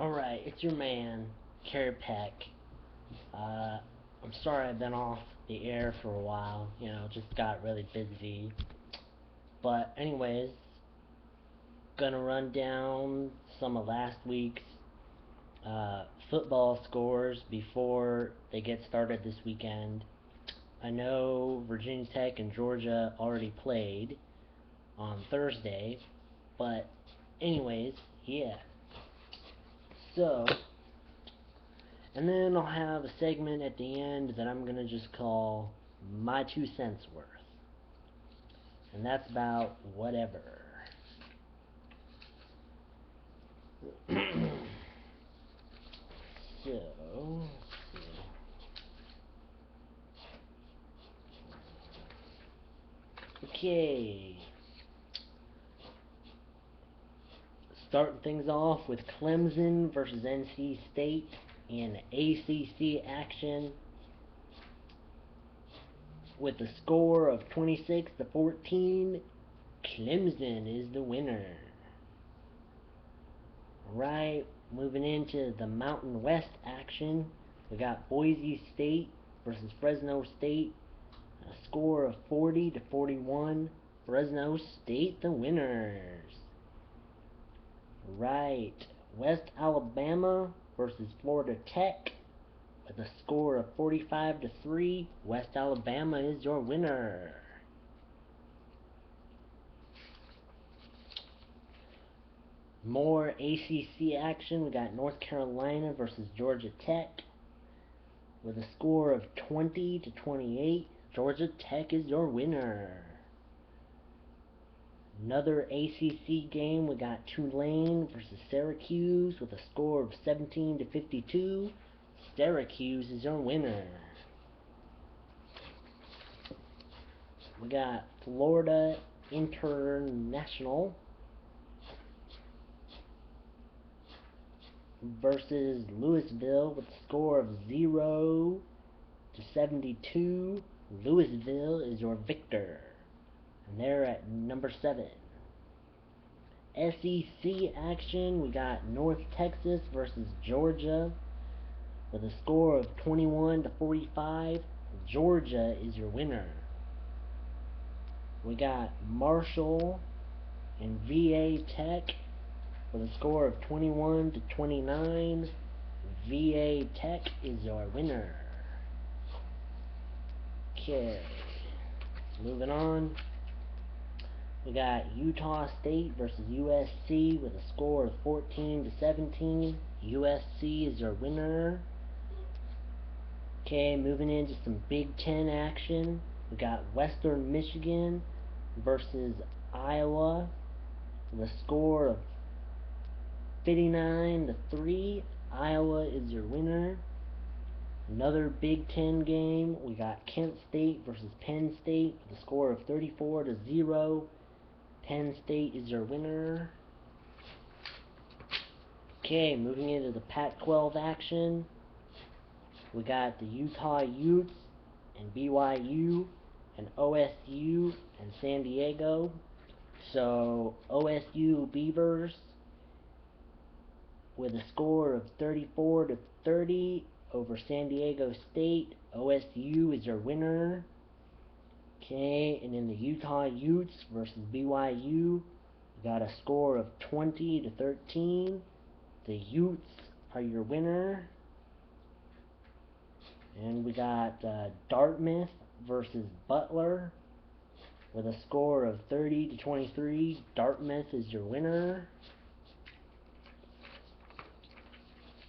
Alright, it's your man, Carrie Peck. I'm sorry I've been off the air for a while, just got really busy. But, anyways, gonna run down some of last week's football scores before they get started this weekend. I know Virginia Tech and Georgia already played on Thursday, but, anyways, yeah. So, and then I'll have a segment at the end that I'm going to just call My 2 cents Worth. And that's about whatever. So, okay. Starting things off with Clemson versus NC State in ACC action with a score of 26-14. Clemson is the winner. Right, moving into the Mountain West action, we got Boise State versus Fresno State. A score of 40-41. Fresno State the winners. Right, West Alabama versus Florida Tech with a score of 45-3. West Alabama is your winner. More ACC action. We got North Carolina versus Georgia Tech with a score of 20-28. Georgia Tech is your winner. Another ACC game. We got Tulane versus Syracuse with a score of 17-52. Syracuse is your winner. We got Florida International versus Louisville with a score of 0-72. Louisville is your victor. And they're at number 7. SEC action, we got North Texas versus Georgia with a score of 21-45. Georgia is your winner. We got Marshall and VA Tech with a score of 21-29. VA Tech is your winner. Okay, moving on. We got Utah State versus USC with a score of 14-17. USC is your winner. Okay, moving into some Big Ten action. We got Western Michigan versus Iowa with a score of 59-3. Iowa is your winner. Another Big Ten game. We got Kent State versus Penn State with a score of 34-0. Penn State is your winner. Okay, moving into the Pac-12 action. We got the Utah Utes and BYU and OSU and San Diego. So, OSU Beavers with a score of 34-30 over San Diego State. OSU is your winner. Okay, and in the Utah Utes versus BYU, we got a score of 20-13. The Utes are your winner. And we got Dartmouth versus Butler with a score of 30-23. Dartmouth is your winner.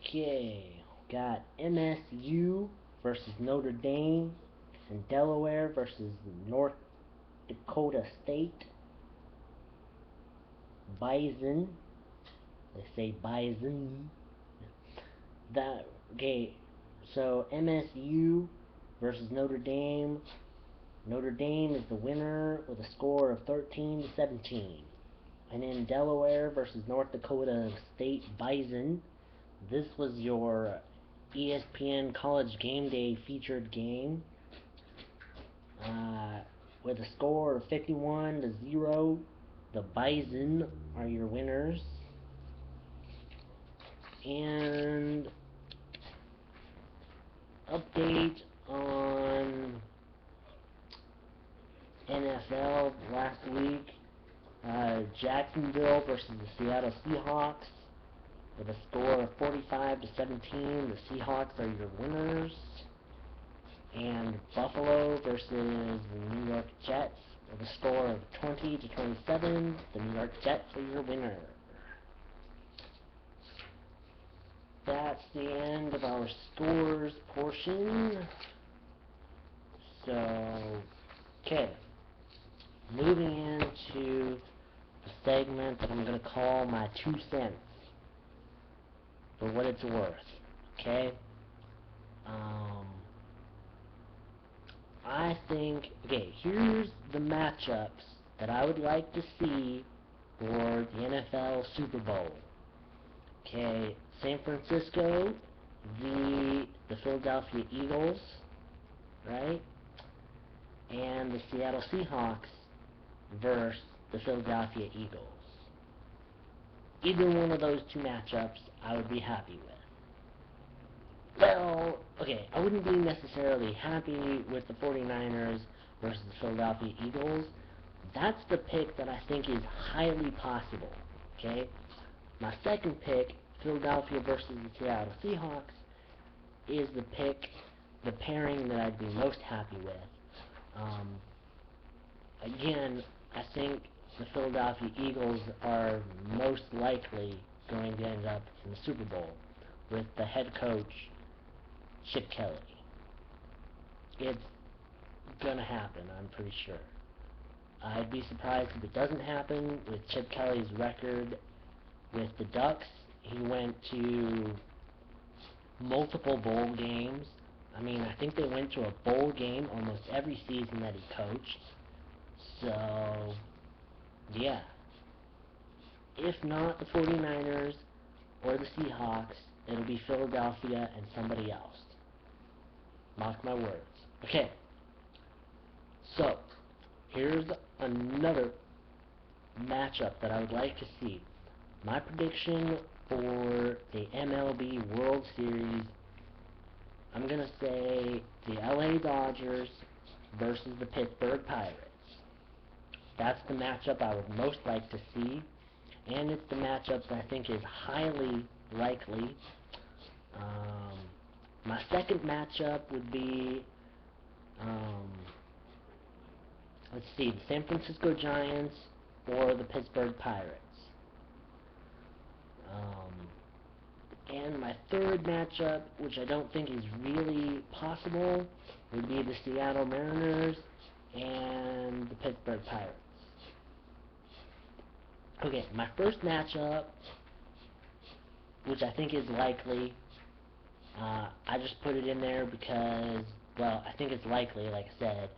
Okay, got MSU versus Notre Dame and Delaware versus North Dakota State. Bison. They say Bison. Okay, so MSU versus Notre Dame. Notre Dame is the winner with a score of 13-17. And in Delaware versus North Dakota State Bison, this was your ESPN College Game Day featured game with a score of 51-0. The Bison are your winners. And update on NFL last week. Jacksonville versus the Seattle Seahawks with a score of 45-17. The Seahawks are your winners. And Buffalo versus the New York Jets with a score of 20-27. The New York Jets are your winner. That's the end of our scores portion. So, okay. Moving into a segment that I'm going to call my 2 cents. For what it's worth. Okay? I think, okay, here's the matchups that I would like to see for the NFL Super Bowl. Okay, San Francisco, the Philadelphia Eagles, right? And the Seattle Seahawks versus the Philadelphia Eagles. Either one of those 2 matchups I would be happy with. Well, okay, I wouldn't be necessarily happy with the 49ers versus the Philadelphia Eagles. That's the pick that I think is highly possible, okay? My second pick, Philadelphia versus the Seattle Seahawks, is the pairing that I'd be most happy with. Again, I think the Philadelphia Eagles are most likely going to end up in the Super Bowl with the head coach, Chip Kelly. It's gonna happen, I'm pretty sure. I'd be surprised if it doesn't happen with Chip Kelly's record with the Ducks. He went to multiple bowl games. I mean, I think they went to a bowl game almost every season that he coached. So, yeah. If not the 49ers or the Seahawks, it'll be Philadelphia and somebody else. Mark my words. Okay. So, here's another matchup that I would like to see. My prediction for the MLB World Series, I'm going to say the LA Dodgers versus the Pittsburgh Pirates. That's the matchup I would most like to see, and it's the matchup that I think is highly likely. My second matchup would be, let's see, the San Francisco Giants or the Pittsburgh Pirates. And my third matchup, which I don't think is really possible, would be the Seattle Mariners and the Pittsburgh Pirates. Okay, my first matchup, which I think is likely, I just put it in there because, well, I think it's likely, like I said,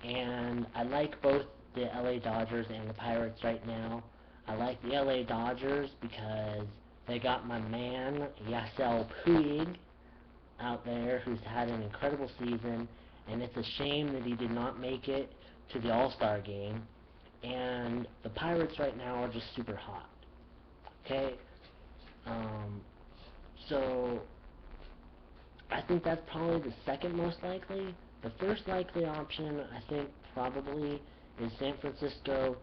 and I like both the LA Dodgers and the Pirates right now. I like the LA Dodgers because they got my man, Yasiel Puig, out there, who's had an incredible season, and it's a shame that he did not make it to the All-Star game. And the Pirates right now are just super hot. Okay? So, I think that's probably the second most likely. The first likely option, I think, probably is San Francisco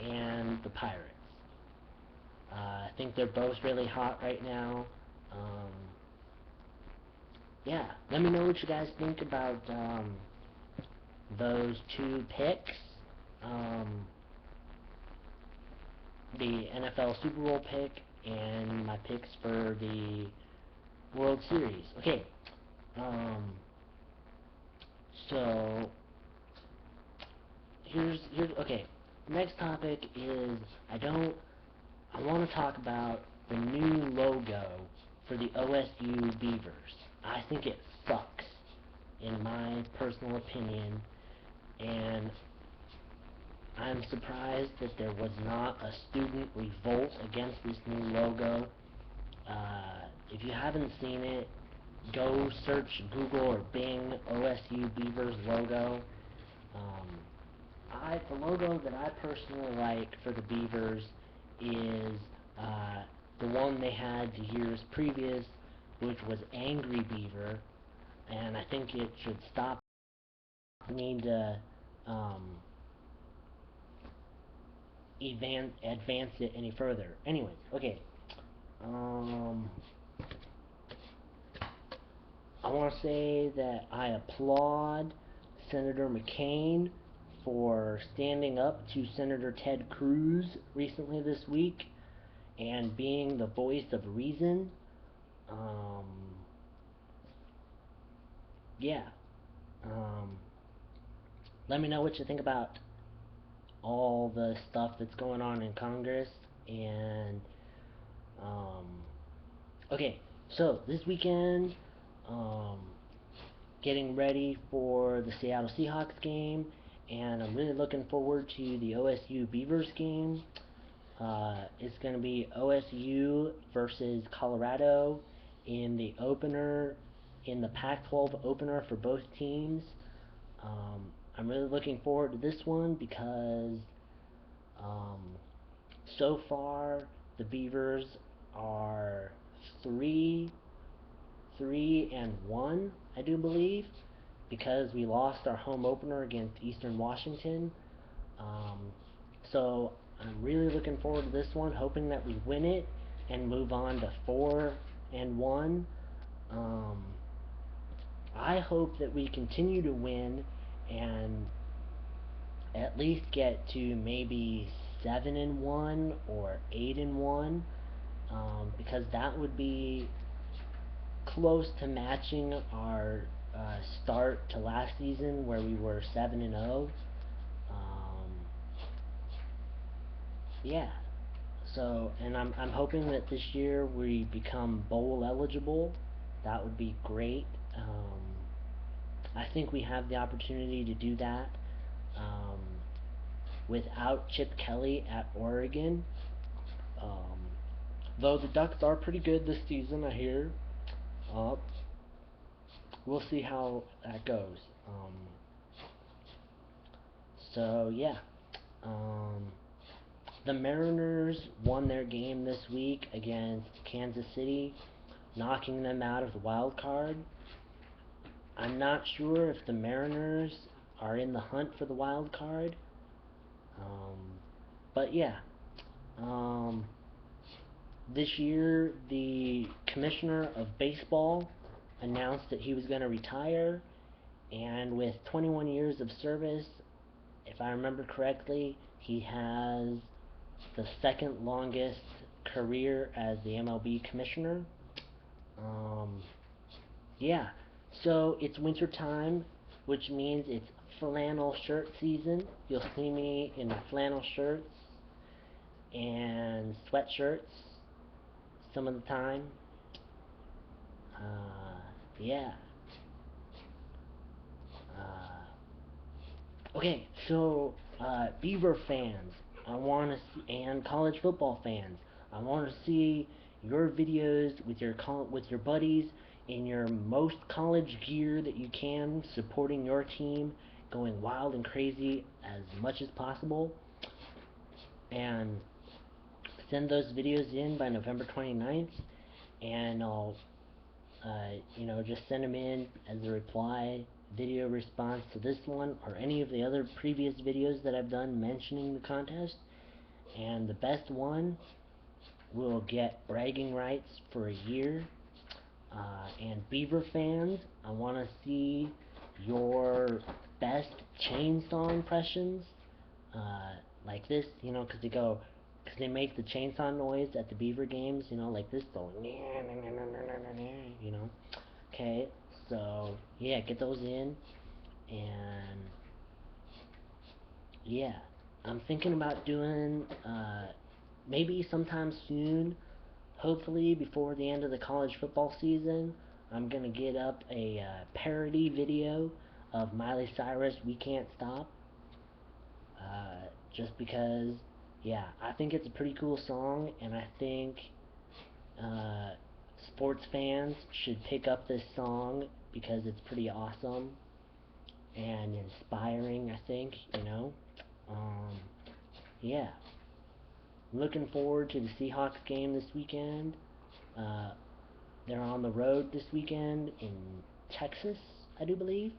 and the Pirates. I think they're both really hot right now. Yeah, let me know what you guys think about those 2 picks. The NFL Super Bowl pick and my picks for the World Series. Okay. So here's okay. Next topic is I want to talk about the new logo for the OSU Beavers. I think it sucks, in my personal opinion, and I'm surprised that there was not a student revolt against this new logo. If you haven't seen it, go search Google or Bing OSU Beavers logo. The logo that I personally like for the Beavers is the the one they had the years previous, which was Angry Beaver, and I think it should stop. We need to advance it any further. Anyways, okay. I want to say that I applaud Senator McCain for standing up to Senator Ted Cruz recently this week and being the voice of reason. Um, yeah. Um, Let me know what you think about all the stuff that's going on in Congress. And um, okay, so this weekend, um, getting ready for the Seattle Seahawks game, and I'm really looking forward to the OSU Beavers game. It's going to be OSU versus Colorado in the opener, in the Pac-12 opener for both teams. I'm really looking forward to this one because um, so far the Beavers are 3 and 1, I do believe, because we lost our home opener against Eastern Washington. Um, so I'm really looking forward to this one, hoping that we win it and move on to 4 and 1. Um, I hope that we continue to win and at least get to maybe 7 and 1 or 8 and 1, because that would be close to matching our start to last season where we were 7 and 0. Yeah. So, and I'm hoping that this year we become bowl eligible. That would be great. I think we have the opportunity to do that um, without Chip Kelly at Oregon. Um, though the Ducks are pretty good this season, I hear. Uh, we'll see how that goes. So yeah, um, the Mariners won their game this week against Kansas City, knocking them out of the wild card. I'm not sure if the Mariners are in the hunt for the wild card, um, but yeah. Um, this year, the commissioner of baseball announced that he was going to retire, and with 21 years of service, if I remember correctly, he has the second longest career as the MLB commissioner. Um, yeah, so it's winter time, which means it's flannel shirt season. You'll see me in flannel shirts and sweatshirts some of the time. Yeah. Okay, so Beaver fans, I want to see, and college football fans, I want to see your videos with your buddies in your most college gear that you can, supporting your team, going wild and crazy as much as possible, and send those videos in by November 29th, and I'll just send them in as a reply video response to this one or any of the other previous videos that I've done mentioning the contest. And the best one will get bragging rights for a year. And Beaver fans, I want to see your best chainsaw impressions. Like this, because they make the chainsaw noise at the Beaver games, like this, so, Okay, so, yeah, get those in, and, yeah, I'm thinking about doing, maybe sometime soon, hopefully before the end of the college football season, I'm gonna get up a parody video of Miley Cyrus' We Can't Stop, just because, yeah, I think it's a pretty cool song, and I think uh, sports fans should pick up this song because it's pretty awesome and inspiring, I think. Um, yeah. I'm looking forward to the Seahawks game this weekend. Uh, they're on the road this weekend in Texas, I do believe.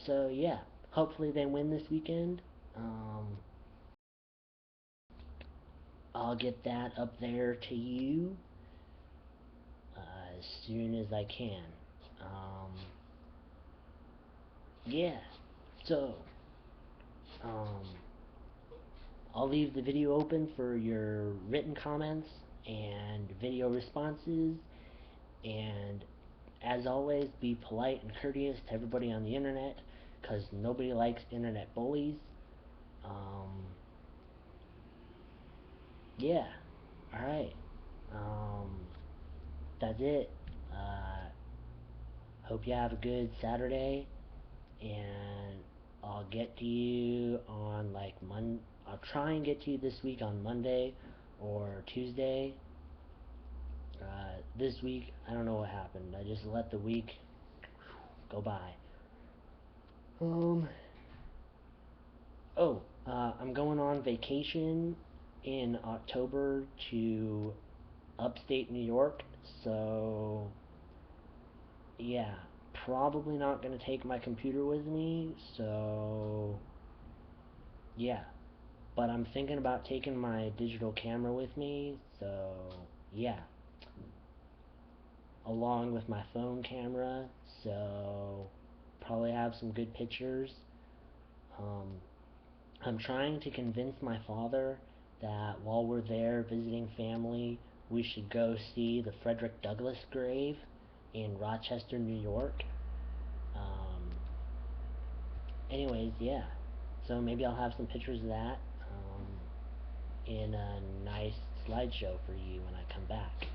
So yeah, hopefully they win this weekend. Um, I'll get that up there to you as soon as I can. Um, yeah, so um, I'll leave the video open for your written comments and video responses. And as always, be polite and courteous to everybody on the internet, because nobody likes internet bullies. Um, yeah, alright. Um, that's it. Hope you have a good Saturday, and I'll get to you on like I'll try and get to you this week on Monday or Tuesday. This week, I don't know what happened. I just let the week go by. Um, I'm going on vacation in October to upstate New York, so yeah, probably not going to take my computer with me, so yeah, but I'm thinking about taking my digital camera with me, so yeah, along with my phone camera, so probably have some good pictures. Um, I'm trying to convince my father that while we're there visiting family, we should go see the Frederick Douglass grave in Rochester, New York. Um, anyways, yeah. So maybe I'll have some pictures of that in a nice slideshow for you when I come back.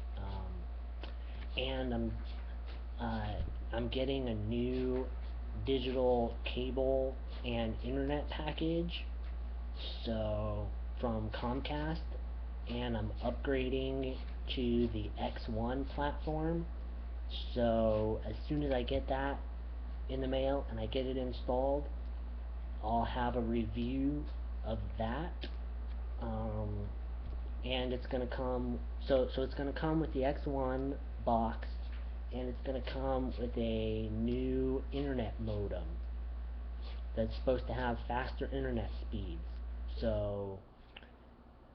And I'm getting a new digital cable and internet package, so from Comcast, and I'm upgrading to the X1 platform. So as soon as I get that in the mail and I get it installed, I'll have a review of that. Um, and it's gonna come. So it's gonna come with the X1 box, and it's gonna come with a new internet modem that's supposed to have faster internet speeds. So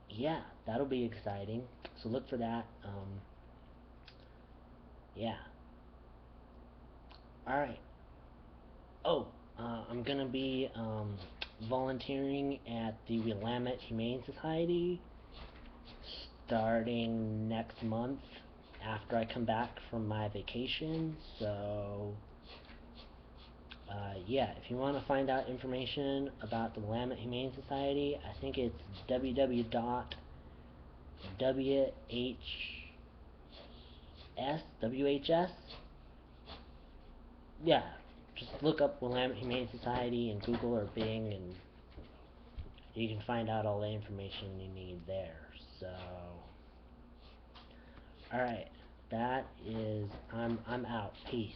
yeah, that'll be exciting. So look for that. Yeah. All right. Oh, I'm gonna be volunteering at the Willamette Humane Society starting next month after I come back from my vacation. So yeah, if you want to find out information about the Willamette Humane Society, I think it's www.WHS. Yeah, just look up Willamette Humane Society in Google or Bing, and you can find out all the information you need there. So, all right, that is I'm out. Peace.